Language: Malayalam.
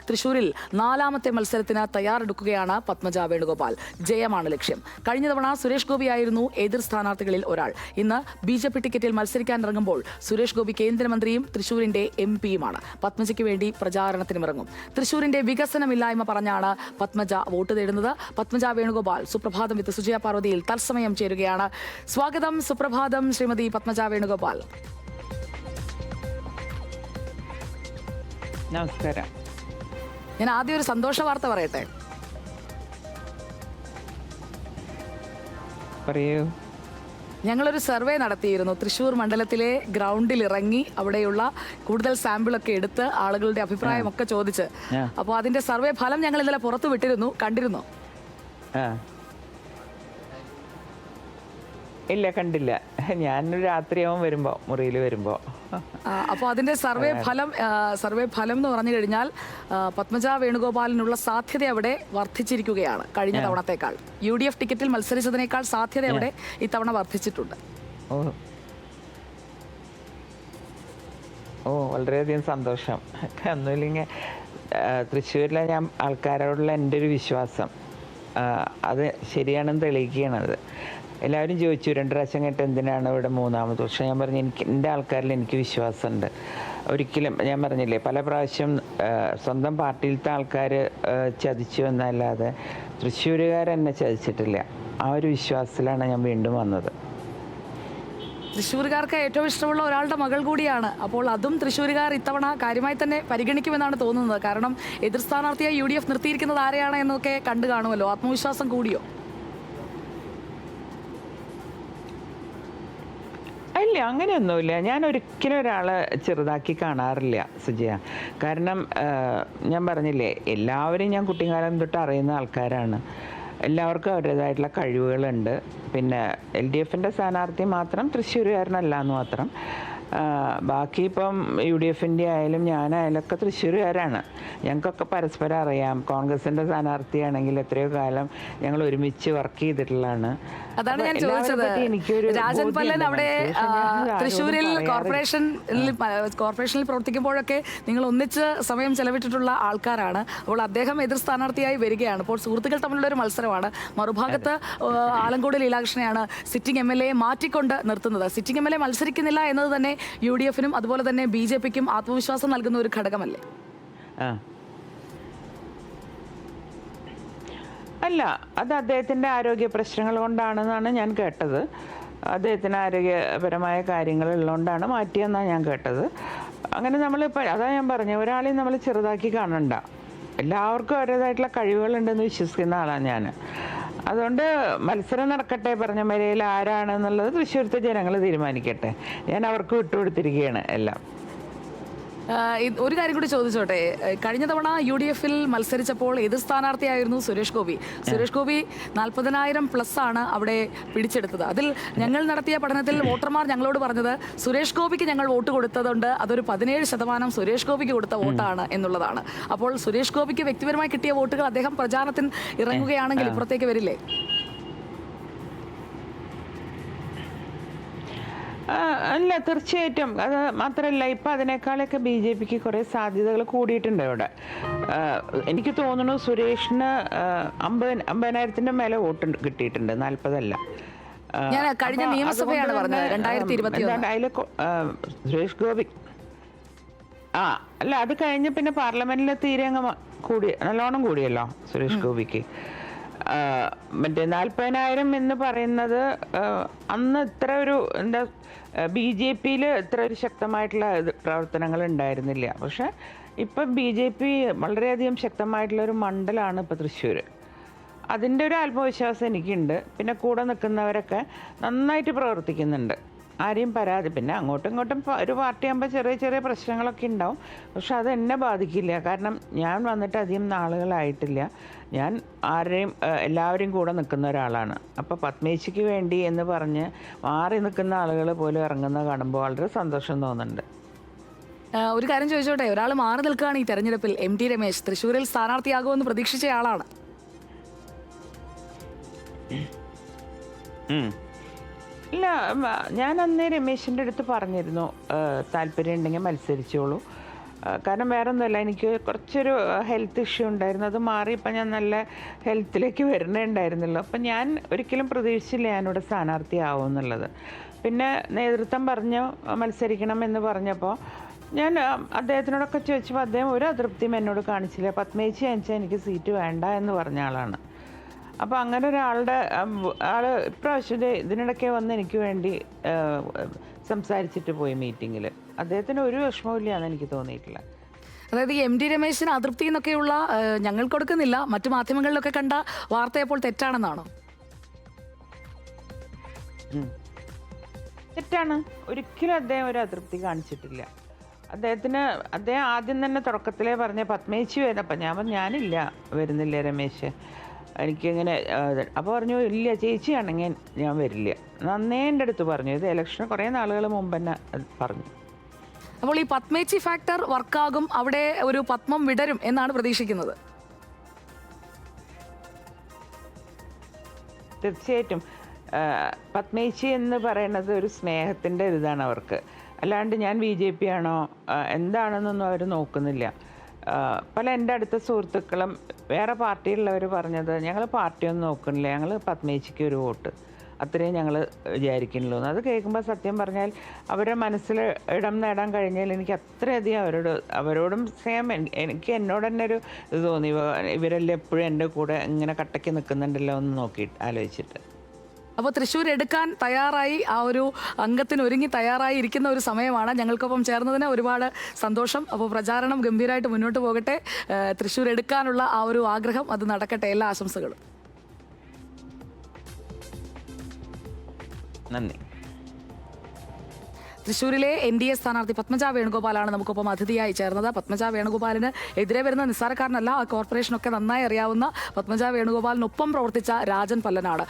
തൃശൂരിൽ 4ാമത്തെ മത്സരത്തിന് തയ്യാറെടുക്കുകയാണ് പത്മജ വേണുഗോപാൽ. ജയമാണ് ലക്ഷ്യം. കഴിഞ്ഞ തവണ സുരേഷ് ഗോപിയായിരുന്നു എതിർ സ്ഥാനാർത്ഥികളിൽ ഒരാൾ. ഇന്ന് BJP ടിക്കറ്റിൽ മത്സരിക്കാനിറങ്ങുമ്പോൾ സുരേഷ് ഗോപി കേന്ദ്രമന്ത്രിയും തൃശൂരിന്റെ MP-യുമാണ്. പത്മജയ്ക്ക് വേണ്ടി പ്രചാരണത്തിനിറങ്ങും. തൃശൂരിന്റെ വികസനമില്ലായ്മ പറഞ്ഞാണ് പത്മജ വോട്ട് തേടുന്നത്. പത്മജ വേണുഗോപാൽ സുപ്രഭാതം വിത്ത് സുജയ പാർവതിയിൽ തത്സമയം ചേരുകയാണ്. സ്വാഗതം. സുപ്രഭാതം ശ്രീമതി പത്മജ വേണുഗോപാൽ. നമസ്കാരം. ഞാൻ ആദ്യം ഒരു സന്തോഷ വാർത്ത പറയട്ടെ. പറയൂ. ഞങ്ങളൊരു സർവേ നടത്തിയിരുന്നു. തൃശ്ശൂർ മണ്ഡലത്തിലെ ഗ്രൗണ്ടിൽ ഇറങ്ങി അവിടെയുള്ള കൂടുതൽ സാമ്പിളൊക്കെ എടുത്ത് ആളുകളുടെ അഭിപ്രായമൊക്കെ ചോദിച്ച്, അപ്പോൾ അതിന്റെ സർവേ ഫലം ഞങ്ങൾ ഇന്നലെ പുറത്തു വിട്ടിരുന്നു. കണ്ടിരുന്നോ? ഇല്ല, കണ്ടില്ല. ഞാനൊരു രാത്രിയാവും വരുമ്പോ, മുറിയിൽ വരുമ്പോ. അപ്പോൾ അതിന്റെ സർവേ ഫലം എന്ന് പറഞ്ഞു കഴിഞ്ഞാൽ പത്മജ വേണുഗോപാലിനുള്ള സാധ്യത അവിടെ വർദ്ധിച്ചിരിക്കുകയാണ് കഴിഞ്ഞ തവണത്തേക്കാൾ. UDF ടിക്കറ്റിൽ മത്സരിച്ചതിനേക്കാൾ സാധ്യത അവിടെ ഇത്തവണ വർദ്ധിച്ചിട്ടുണ്ട്. വളരെയധികം സന്തോഷം. ഒന്നുമില്ലെങ്കിൽ തൃശ്ശൂരിലെ ഞാൻ ആൾക്കാരോടുള്ള എൻ്റെ ഒരു വിശ്വാസം അത് ശരിയാണെന്ന് തെളിയിക്കുകയാണത്. എല്ലാവരും ചോദിച്ചു 2 പ്രാവശ്യം കേട്ട് എന്തിനാണ് ഇവിടെ 3ാമത്. പക്ഷെ ഞാൻ പറഞ്ഞു, എൻ്റെ ആൾക്കാരിൽ എനിക്ക് വിശ്വാസമുണ്ട്. ഒരിക്കലും ഞാൻ പറഞ്ഞില്ലേ, പല പ്രാവശ്യം സ്വന്തം പാർട്ടിയിലത്തെ ആൾക്കാർ ചതിച്ചു എന്നല്ലാതെ തൃശ്ശൂരുകാരെന്നെ ചതിച്ചിട്ടില്ല. ആ ഒരു വിശ്വാസത്തിലാണ് ഞാൻ വീണ്ടും വന്നത്. തൃശ്ശൂരുകാർക്ക് ഏറ്റവും ഇഷ്ടമുള്ള ഒരാളുടെ മകൾ കൂടിയാണ്. അപ്പോൾ അതും തൃശ്ശൂരുകാർ ഇത്തവണ കാര്യമായി തന്നെ പരിഗണിക്കുമെന്നാണ് തോന്നുന്നത്. കാരണം എതിർ സ്ഥാനാർത്ഥിയായി UDF നിർത്തിയിരിക്കുന്നത് ആരെയാണ് എന്നൊക്കെ കണ്ടു കാണുമല്ലോ. ആത്മവിശ്വാസം കൂടിയോ? ഇല്ല, അങ്ങനെയൊന്നുമില്ല. ഞാൻ ഒരിക്കലും ഒരാളെ ചെറുതാക്കി കാണാറില്ല സുജയ. കാരണം ഞാൻ പറഞ്ഞില്ലേ, എല്ലാവരും ഞാൻ കുട്ടിക്കാലം തൊട്ട് അറിയുന്ന ആൾക്കാരാണ്. എല്ലാവർക്കും അവരുടേതായിട്ടുള്ള കഴിവുകളുണ്ട്. പിന്നെ LDFൻ്റെ സ്ഥാനാർത്ഥി മാത്രം തൃശ്ശൂരുകാരനല്ല എന്ന് മാത്രം. ബാക്കി ഇപ്പം UDFൻ്റെ ആയാലും ഞാനായാലും ഒക്കെ തൃശ്ശൂരുകാരാണ്. ഞങ്ങൾക്കൊക്കെ പരസ്പരം അറിയാം. കോൺഗ്രസിൻ്റെ സ്ഥാനാർത്ഥിയാണെങ്കിൽ എത്രയോ കാലം ഞങ്ങൾ ഒരുമിച്ച് വർക്ക് ചെയ്തിട്ടുള്ളതാണ്. അതാണ് ഞാൻ ചോദിച്ചത്. രാജൻ പല്ലൻ അവിടെ തൃശ്ശൂരിൽ കോർപ്പറേഷനിൽ പ്രവർത്തിക്കുമ്പോഴൊക്കെ നിങ്ങൾ ഒന്നിച്ച് സമയം ചെലവിട്ടിട്ടുള്ള ആൾക്കാരാണ്. അപ്പോൾ അദ്ദേഹം എതിർ സ്ഥാനാർത്ഥിയായി വരികയാണ്. അപ്പോൾ സുഹൃത്തുക്കൾ തമ്മിലുള്ള ഒരു മത്സരമാണ്. മറുഭാഗത്ത് ആലങ്കോട് ലീലാകൃഷ്ണനെയാണ് സിറ്റിംഗ് MLA മാറ്റിക്കൊണ്ട് നിർത്തുന്നത്. സിറ്റിംഗ് MLA മത്സരിക്കുന്നില്ല എന്നത് തന്നെ UDFനും അതുപോലെ തന്നെ BJPക്കും ആത്മവിശ്വാസം നൽകുന്ന ഒരു ഘടകമല്ലേ? അല്ല, അത് അദ്ദേഹത്തിൻ്റെ ആരോഗ്യ പ്രശ്നങ്ങൾ കൊണ്ടാണെന്നാണ് ഞാൻ കേട്ടത്. അദ്ദേഹത്തിന് ആരോഗ്യപരമായ കാര്യങ്ങൾ ഉള്ളതുകൊണ്ടാണ് മാറ്റിയെന്നാണ് ഞാൻ കേട്ടത്. അങ്ങനെ നമ്മളിപ്പോൾ അതാ ഞാൻ പറഞ്ഞത്, ഒരാളെയും നമ്മൾ ചെറുതാക്കി കാണണ്ട. എല്ലാവർക്കും അവരുടേതായിട്ടുള്ള കഴിവുകളുണ്ടെന്ന് വിശ്വസിക്കുന്ന ആളാണ് ഞാൻ. അതുകൊണ്ട് മത്സരം നടക്കട്ടെ. പറഞ്ഞ മരയിൽ ആരാണെന്നുള്ളത് തൃശ്ശൂരത്തെ ജനങ്ങൾ തീരുമാനിക്കട്ടെ. ഞാൻ അവർക്ക് വിട്ടുകൊടുത്തിരിക്കുകയാണ് എല്ലാം. ഒരു കാര്യം കൂടി ചോദിച്ചോട്ടെ. കഴിഞ്ഞ തവണ UDFൽ മത്സരിച്ചപ്പോൾ എതിർ സ്ഥാനാർത്ഥിയായിരുന്നു സുരേഷ് ഗോപി. സുരേഷ് ഗോപി 40,000+ ആണ് അവിടെ പിടിച്ചെടുത്തത്. അതിൽ ഞങ്ങൾ നടത്തിയ പഠനത്തിൽ വോട്ടർമാർ ഞങ്ങളോട് പറഞ്ഞത് സുരേഷ് ഗോപിക്ക് ഞങ്ങൾ വോട്ട് കൊടുത്തതുകൊണ്ട് അതൊരു 17% സുരേഷ് ഗോപിക്ക് കൊടുത്ത വോട്ടാണ് എന്നുള്ളതാണ്. അപ്പോൾ സുരേഷ് ഗോപിക്ക് വ്യക്തിപരമായി കിട്ടിയ വോട്ടുകൾ അദ്ദേഹം പ്രചാരണത്തിന് ഇറങ്ങുകയാണെങ്കിൽ ഇപ്പുറത്തേക്ക് വരില്ലേ? അല്ല, തീർച്ചയായിട്ടും. അത് മാത്രമല്ല, ഇപ്പം അതിനേക്കാളൊക്കെ BJPക്ക് കുറേ സാധ്യതകൾ കൂടിയിട്ടുണ്ട് ഇവിടെ. എനിക്ക് തോന്നുന്നു സുരേഷിന് 50,000 മേലെ വോട്ട് കിട്ടിയിട്ടുണ്ട്, 40 അല്ല. കഴിഞ്ഞ നിയമസഭയാണ് പറഞ്ഞത് 2021. അതിൽ സുരേഷ് ഗോപി അല്ല, അത് കഴിഞ്ഞ് പിന്നെ പാർലമെന്റിൽ തീരെ അങ്ങ് നല്ലോണം കൂടിയല്ലോ സുരേഷ് ഗോപിക്ക്. മറ്റേ 40,000 എന്ന് പറയുന്നത് അന്ന് ഇത്ര ഒരു എന്താ BJPയിൽ ഇത്ര ഒരു ശക്തമായിട്ടുള്ള പ്രവർത്തനങ്ങൾ ഉണ്ടായിരുന്നില്ല. പക്ഷെ ഇപ്പം BJP വളരെയധികം ശക്തമായിട്ടുള്ളൊരു മണ്ഡലമാണ് ഇപ്പോൾ തൃശ്ശൂർ. അതിൻ്റെ ഒരു ആത്മവിശ്വാസം എനിക്കുണ്ട്. പിന്നെ കൂടെ നിൽക്കുന്നവരൊക്കെ നന്നായിട്ട് പ്രവർത്തിക്കുന്നുണ്ട്. ആരെയും പിന്നെ അങ്ങോട്ടും ഇങ്ങോട്ടും ഒരു പാർട്ടിയാകുമ്പോൾ ചെറിയ ചെറിയ പ്രശ്നങ്ങളൊക്കെ ഉണ്ടാവും. പക്ഷെ അത് എന്നെ ബാധിക്കില്ല. കാരണം ഞാൻ വന്നിട്ട് അധികം നാളുകളായിട്ടില്ല. ഞാൻ എല്ലാവരെയും കൂടെ നിൽക്കുന്ന ഒരാളാണ്. അപ്പോൾ പത്മേച്ചിക്ക് വേണ്ടി എന്ന് പറഞ്ഞ് മാറി നിൽക്കുന്ന ആളുകൾ പോലും ഇറങ്ങുന്ന കാണുമ്പോൾ വളരെ സന്തോഷം തോന്നുന്നുണ്ട്. ഒരു കാര്യം ചോദിച്ചോട്ടെ, ഒരാൾ മാറി നിൽക്കുകയാണ് ഈ തെരഞ്ഞെടുപ്പിൽ. MT രമേശ് തൃശ്ശൂരിൽ സ്ഥാനാർത്ഥിയാകുമെന്ന് പ്രതീക്ഷിച്ച ആളാണ്. ഇല്ല, ഞാൻ അന്നേ രമേശിൻ്റെ അടുത്ത് പറഞ്ഞിരുന്നു, താല്പര്യം ഉണ്ടെങ്കിൽ മത്സരിച്ചോളൂ, കാരണം വേറെ ഒന്നുമല്ല, എനിക്ക് കുറച്ചൊരു ഹെൽത്ത് ഇഷ്യൂ ഉണ്ടായിരുന്നു. അത് മാറി ഇപ്പം ഞാൻ നല്ല ഹെൽത്തിലേക്ക് വരുന്നേ ഉണ്ടായിരുന്നല്ലോ. അപ്പം ഞാൻ ഒരിക്കലും പ്രതീക്ഷിച്ചില്ല ഞാനിവിടെ സ്ഥാനാർത്ഥിയാവും എന്നുള്ളത്. പിന്നെ നേതൃത്വം പറഞ്ഞു മത്സരിക്കണം എന്ന് പറഞ്ഞപ്പോൾ ഞാൻ അദ്ദേഹത്തിനോടൊക്കെ ചോദിച്ചപ്പോൾ അദ്ദേഹം ഒരു അതൃപ്തിയും എന്നോട് കാണിച്ചില്ല. പത്മേച്ചി അയച്ചാൽ എനിക്ക് സീറ്റ് വേണ്ട എന്ന് പറഞ്ഞ ആളാണ്. അപ്പോൾ അങ്ങനെ ഒരാളുടെ ആൾ ഇപ്രാവശ്യം ഇതിനിടയ്ക്ക് വന്ന് എനിക്ക് വേണ്ടി സംസാരിച്ചിട്ട് പോയി മീറ്റിങ്ങിൽ. അദ്ദേഹത്തിന് ഒരു വിഷമമില്ല എന്ന് എനിക്ക് തോന്നിയിട്ടില്ല. അതായത് എം ടി രമേശിന് അതൃപ്തി എന്നൊക്കെയുള്ള ഞങ്ങൾ കൊടുക്കുന്നില്ല, മറ്റു മാധ്യമങ്ങളിലൊക്കെ കണ്ട വാർത്തയപ്പോൾ തെറ്റാണെന്നാണോ? തെറ്റാണ്. ഒരിക്കലും അദ്ദേഹം ഒരു അതൃപ്തി കാണിച്ചിട്ടില്ല. അദ്ദേഹം ആദ്യം തന്നെ തുടക്കത്തിലേ പറഞ്ഞ പത്മേച്ചി വരുന്നപ്പം ഞാൻ പറഞ്ഞു ഞാനില്ല, വരുന്നില്ല രമേശ്, എനിക്കിങ്ങനെ. അപ്പോൾ പറഞ്ഞു ഇല്ല ചേച്ചിയാണെങ്കിൽ ഞാൻ വരില്ല. നന്നേ എൻ്റെ അടുത്ത് പറഞ്ഞു. ഇത് ഇലക്ഷന് കുറേ നാളുകൾ മുമ്പ് തന്നെ പറഞ്ഞു. അപ്പോൾ ഈ പത്മേച്ചി ഫാക്ടർ വർക്കാകും, അവിടെ ഒരു പത്മം വിടരും എന്നാണ് പ്രതീക്ഷിക്കുന്നത്. തീർച്ചയായിട്ടും പത്മേച്ചി എന്ന് പറയുന്നത് ഒരു സ്നേഹത്തിൻ്റെ ഇതാണ് അവർക്ക്. അല്ലാണ്ട് ഞാൻ BJP ആണോ എന്താണെന്നൊന്നും അവർ നോക്കുന്നില്ല. പല എൻ്റെ അടുത്ത സുഹൃത്തുക്കളും വേറെ പാർട്ടിയിലുള്ളവർ പറഞ്ഞത് ഞങ്ങൾ പാർട്ടിയൊന്നും നോക്കുന്നില്ല, ഞങ്ങൾ പത്മേച്ചിക്ക് ഒരു വോട്ട്, അത്രയും ഞങ്ങൾ വിചാരിക്കുന്നുള്ളൂ. അത് കേൾക്കുമ്പോൾ സത്യം പറഞ്ഞാൽ അവരുടെ മനസ്സിൽ ഇടം നേടാൻ കഴിഞ്ഞാൽ എനിക്ക് അത്രയധികം അവരോടും സ്നേഹം. എനിക്ക് എന്നോട് തന്നെ ഒരു ഇത് തോന്നി, ഇവരെല്ലാം എപ്പോഴും എൻ്റെ കൂടെ ഇങ്ങനെ കട്ടയ്ക്ക് നിൽക്കുന്നുണ്ടല്ലോ എന്ന് നോക്കിയിട്ട് ആലോചിച്ചിട്ട്. അപ്പോൾ തൃശ്ശൂർ എടുക്കാൻ തയ്യാറായി, ആ ഒരു അംഗത്തിന് ഒരുങ്ങി തയ്യാറായി ഇരിക്കുന്ന ഒരു സമയമാണ്. ഞങ്ങൾക്കൊപ്പം ചേർന്നതിന് ഒരുപാട് സന്തോഷം. അപ്പോൾ പ്രചാരണം ഗംഭീരമായിട്ട് മുന്നോട്ട് പോകട്ടെ. തൃശ്ശൂർ എടുക്കാനുള്ള ആ ഒരു ആഗ്രഹം അത് നടക്കട്ടെ. എല്ലാ ആശംസകളും. നന്ദി. തൃശ്ശൂരിലെ NDA സ്ഥാനാർത്ഥി പത്മജ വേണുഗോപാലാണ് നമുക്കൊപ്പം അതിഥിയായി ചേർന്നത്. പത്മജ വേണുഗോപാലിന് എതിരെ വരുന്ന നിസ്സാരക്കാരനല്ല, ആ കോർപ്പറേഷനൊക്കെ നന്നായി അറിയാവുന്ന പത്മജ വേണുഗോപാലിനൊപ്പം പ്രവർത്തിച്ച രാജൻ പല്ലനാട്.